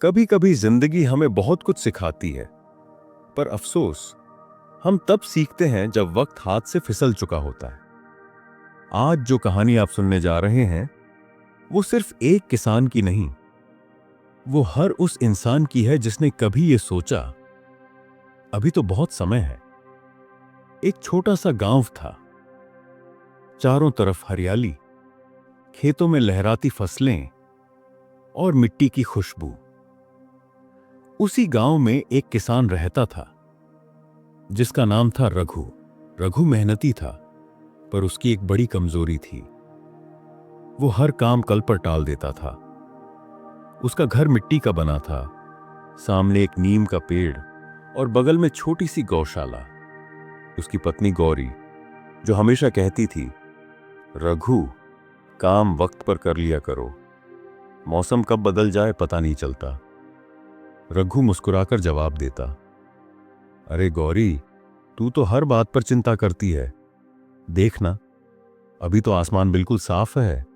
कभी कभी जिंदगी हमें बहुत कुछ सिखाती है, पर अफसोस हम तब सीखते हैं जब वक्त हाथ से फिसल चुका होता है। आज जो कहानी आप सुनने जा रहे हैं वो सिर्फ एक किसान की नहीं, वो हर उस इंसान की है जिसने कभी ये सोचा अभी तो बहुत समय है। एक छोटा सा गांव था, चारों तरफ हरियाली, खेतों में लहराती फसलें और मिट्टी की खुशबू। उसी गांव में एक किसान रहता था जिसका नाम था रघु। रघु मेहनती था, पर उसकी एक बड़ी कमजोरी थी। वो हर काम कल पर टाल देता था। उसका घर मिट्टी का बना था, सामने एक नीम का पेड़ और बगल में छोटी सी गौशाला। उसकी पत्नी गौरी जो हमेशा कहती थी, रघु, काम वक्त पर कर लिया करो, मौसम कब बदल जाए पता नहीं चलता। रघु मुस्कुराकर जवाब देता, अरे गौरी, तू तो हर बात पर चिंता करती है। देखना, अभी तो आसमान बिल्कुल साफ है,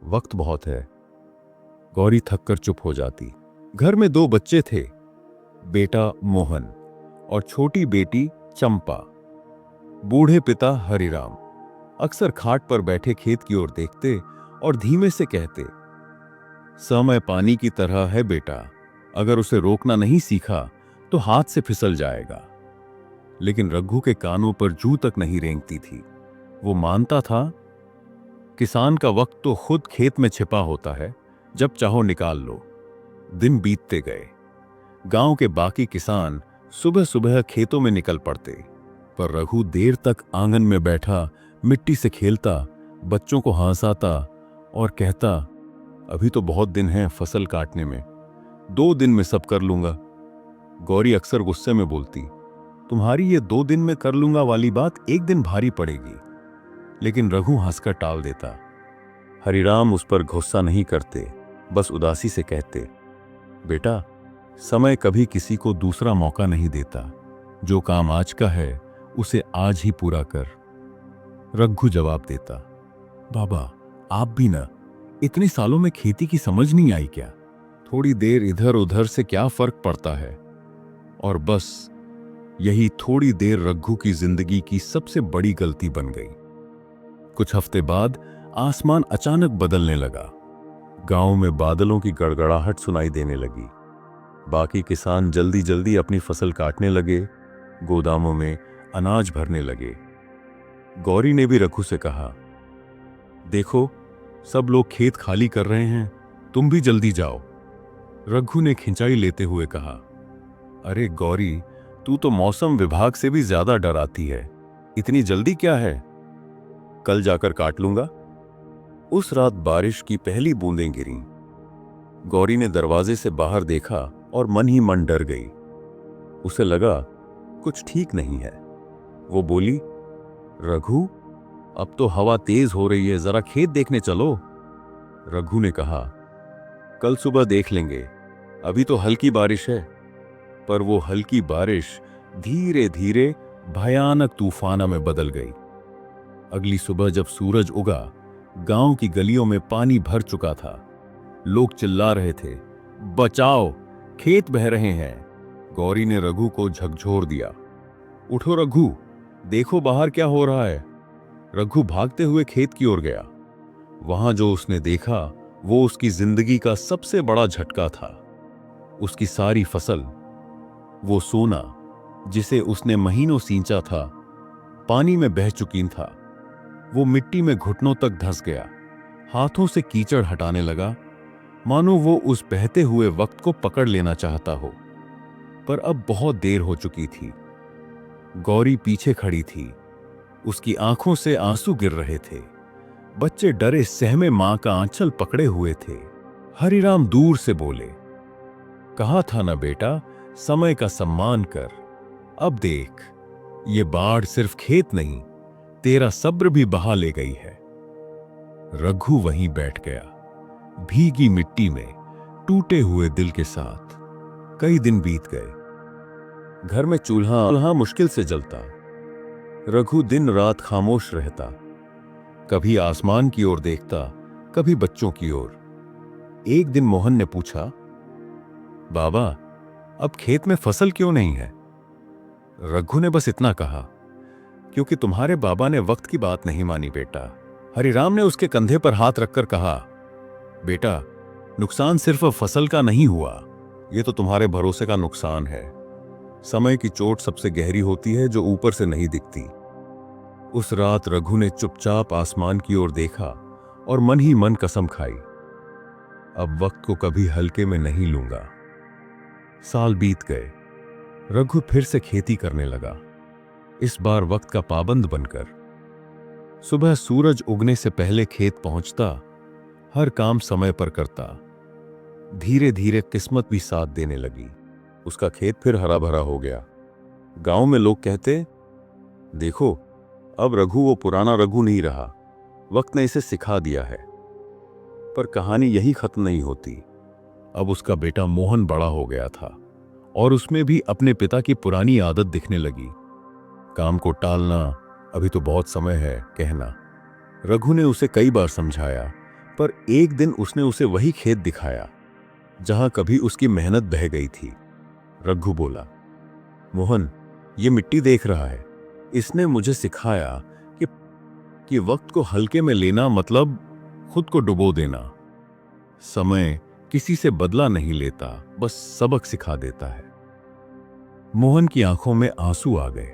वक्त बहुत है। गौरी थककर चुप हो जाती। घर में दो बच्चे थे, बेटा मोहन और छोटी बेटी चंपा। बूढ़े पिता हरिराम अक्सर खाट पर बैठे खेत की ओर देखते और धीमे से कहते, समय पानी की तरह है बेटा, अगर उसे रोकना नहीं सीखा तो हाथ से फिसल जाएगा। लेकिन रघु के कानों पर जू तक नहीं रेंगती थी। वो मानता था, किसान का वक्त तो खुद खेत में छिपा होता है, जब चाहो निकाल लो। दिन बीतते गए। गांव के बाकी किसान सुबह सुबह खेतों में निकल पड़ते, पर रघु देर तक आंगन में बैठा मिट्टी से खेलता, बच्चों को हंसाता और कहता, अभी तो बहुत दिन हैं फसल काटने में, 2 दिन में सब कर लूंगा। गौरी अक्सर गुस्से में बोलती, तुम्हारी ये 2 दिन में कर लूंगा वाली बात एक दिन भारी पड़ेगी। लेकिन रघु हंसकर टाल देता। हरिराम उस पर गुस्सा नहीं करते, बस उदासी से कहते, बेटा, समय कभी किसी को दूसरा मौका नहीं देता। जो काम आज का है उसे आज ही पूरा कर। रघु जवाब देता, बाबा, आप भी ना, इतने सालों में खेती की समझ नहीं आई क्या? थोड़ी देर इधर उधर से क्या फर्क पड़ता है? और बस यही थोड़ी देर रघु की जिंदगी की सबसे बड़ी गलती बन गई। कुछ हफ्ते बाद आसमान अचानक बदलने लगा। गांव में बादलों की गड़गड़ाहट सुनाई देने लगी। बाकी किसान जल्दी जल्दी अपनी फसल काटने लगे, गोदामों में अनाज भरने लगे। गौरी ने भी रघु से कहा, देखो, सब लोग खेत खाली कर रहे हैं, तुम भी जल्दी जाओ। रघु ने खिंचाई लेते हुए कहा, अरे गौरी, तू तो मौसम विभाग से भी ज्यादा डराती है, इतनी जल्दी क्या है? कल जाकर काट लूंगा। उस रात बारिश की पहली बूंदें गिरीं। गौरी ने दरवाजे से बाहर देखा और मन ही मन डर गई। उसे लगा कुछ ठीक नहीं है। वो बोली, रघु, अब तो हवा तेज हो रही है, जरा खेत देखने चलो। रघु ने कहा, कल सुबह देख लेंगे, अभी तो हल्की बारिश है। पर वो हल्की बारिश धीरे धीरे भयानक तूफान में बदल गई। अगली सुबह जब सूरज उगा, गांव की गलियों में पानी भर चुका था। लोग चिल्ला रहे थे, बचाओ, खेत बह रहे हैं। गौरी ने रघु को झकझोर दिया, उठो रघु, देखो बाहर क्या हो रहा है। रघु भागते हुए खेत की ओर गया। वहां जो उसने देखा वो उसकी जिंदगी का सबसे बड़ा झटका था। उसकी सारी फसल, वो सोना जिसे उसने महीनों सींचा था, पानी में बह चुकी था। वो मिट्टी में घुटनों तक धंस गया, हाथों से कीचड़ हटाने लगा, मानो वो उस बहते हुए वक्त को पकड़ लेना चाहता हो। पर अब बहुत देर हो चुकी थी। गौरी पीछे खड़ी थी, उसकी आंखों से आंसू गिर रहे थे। बच्चे डरे सहमे मां का आंचल पकड़े हुए थे। हरिराम दूर से बोले, कहा था ना बेटा, समय का सम्मान कर। अब देख, ये बाढ़ सिर्फ खेत नहीं, तेरा सब्र भी बहा ले गई है। रघु वहीं बैठ गया, भीगी मिट्टी में, टूटे हुए दिल के साथ। कई दिन बीत गए। घर में चूल्हा मुश्किल से जलता। रघु दिन रात खामोश रहता, कभी आसमान की ओर देखता, कभी बच्चों की ओर। एक दिन मोहन ने पूछा, बाबा, अब खेत में फसल क्यों नहीं है? रघु ने बस इतना कहा, क्योंकि तुम्हारे बाबा ने वक्त की बात नहीं मानी बेटा। हरिराम ने उसके कंधे पर हाथ रखकर कहा, बेटा, नुकसान सिर्फ फसल का नहीं हुआ, ये तो तुम्हारे भरोसे का नुकसान है। समय की चोट सबसे गहरी होती है जो ऊपर से नहीं दिखती। उस रात रघु ने चुपचाप आसमान की ओर देखा और मन ही मन कसम खाई, अब वक्त को कभी हल्के में नहीं लूंगा। साल बीत गए। रघु फिर से खेती करने लगा, इस बार वक्त का पाबंद बनकर। सुबह सूरज उगने से पहले खेत पहुंचता, हर काम समय पर करता। धीरे धीरे किस्मत भी साथ देने लगी। उसका खेत फिर हरा भरा हो गया। गांव में लोग कहते, देखो, अब रघु वो पुराना रघु नहीं रहा, वक्त ने इसे सिखा दिया है। पर कहानी यही खत्म नहीं होती। अब उसका बेटा मोहन बड़ा हो गया था और उसमें भी अपने पिता की पुरानी आदत दिखने लगी, काम को टालना, अभी तो बहुत समय है कहना। रघु ने उसे कई बार समझाया, पर एक दिन उसने उसे वही खेत दिखाया जहां कभी उसकी मेहनत बह गई थी। रघु बोला, मोहन, ये मिट्टी देख रहा है, इसने मुझे सिखाया कि वक्त को हल्के में लेना मतलब खुद को डुबो देना। समय किसी से बदला नहीं लेता, बस सबक सिखा देता है। मोहन की आंखों में आंसू आ गए।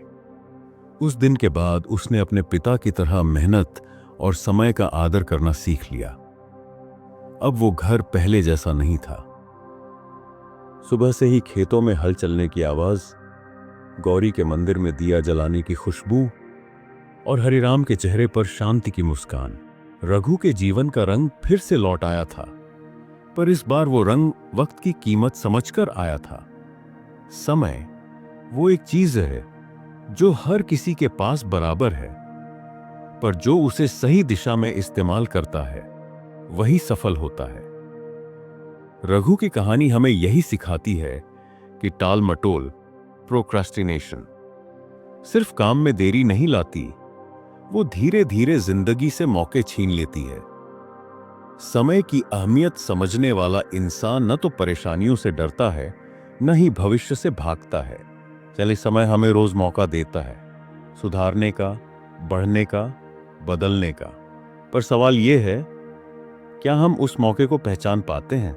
उस दिन के बाद उसने अपने पिता की तरह मेहनत और समय का आदर करना सीख लिया। अब वो घर पहले जैसा नहीं था। सुबह से ही खेतों में हल चलने की आवाज, गौरी के मंदिर में दिया जलाने की खुशबू और हरिराम के चेहरे पर शांति की मुस्कान। रघु के जीवन का रंग फिर से लौट आया था, पर इस बार वो रंग वक्त की कीमत समझकर आया था। समय वो एक चीज है जो हर किसी के पास बराबर है, पर जो उसे सही दिशा में इस्तेमाल करता है वही सफल होता है। रघु की कहानी हमें यही सिखाती है कि टाल मटोल, प्रोक्रास्टिनेशन, सिर्फ काम में देरी नहीं लाती, वो धीरे धीरे जिंदगी से मौके छीन लेती है। समय की अहमियत समझने वाला इंसान न तो परेशानियों से डरता है, न ही भविष्य से भागता है। चले, समय हमें रोज मौका देता है सुधारने का, बढ़ने का, बदलने का। पर सवाल यह है, क्या हम उस मौके को पहचान पाते हैं?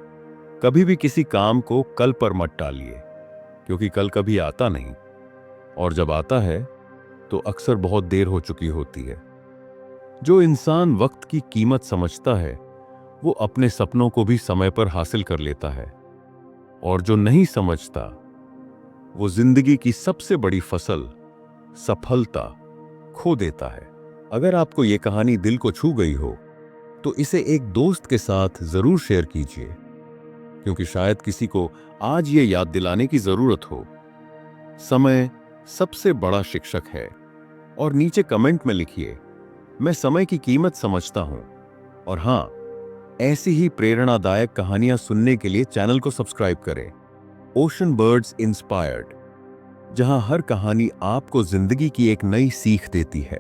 कभी भी किसी काम को कल पर मत टालिए, क्योंकि कल कभी आता नहीं, और जब आता है तो अक्सर बहुत देर हो चुकी होती है। जो इंसान वक्त की कीमत समझता है वो अपने सपनों को भी समय पर हासिल कर लेता है, और जो नहीं समझता वो जिंदगी की सबसे बड़ी फसल, सफलता, खो देता है। अगर आपको ये कहानी दिल को छू गई हो तो इसे एक दोस्त के साथ जरूर शेयर कीजिए, क्योंकि शायद किसी को आज ये याद दिलाने की जरूरत हो, समय सबसे बड़ा शिक्षक है। और नीचे कमेंट में लिखिए, मैं समय की कीमत समझता हूं। और हां, ऐसी ही प्रेरणादायक कहानियां सुनने के लिए चैनल को सब्सक्राइब करें। ओशन बर्ड्स इंस्पायर्ड, जहां हर कहानी आपको जिंदगी की एक नई सीख देती है।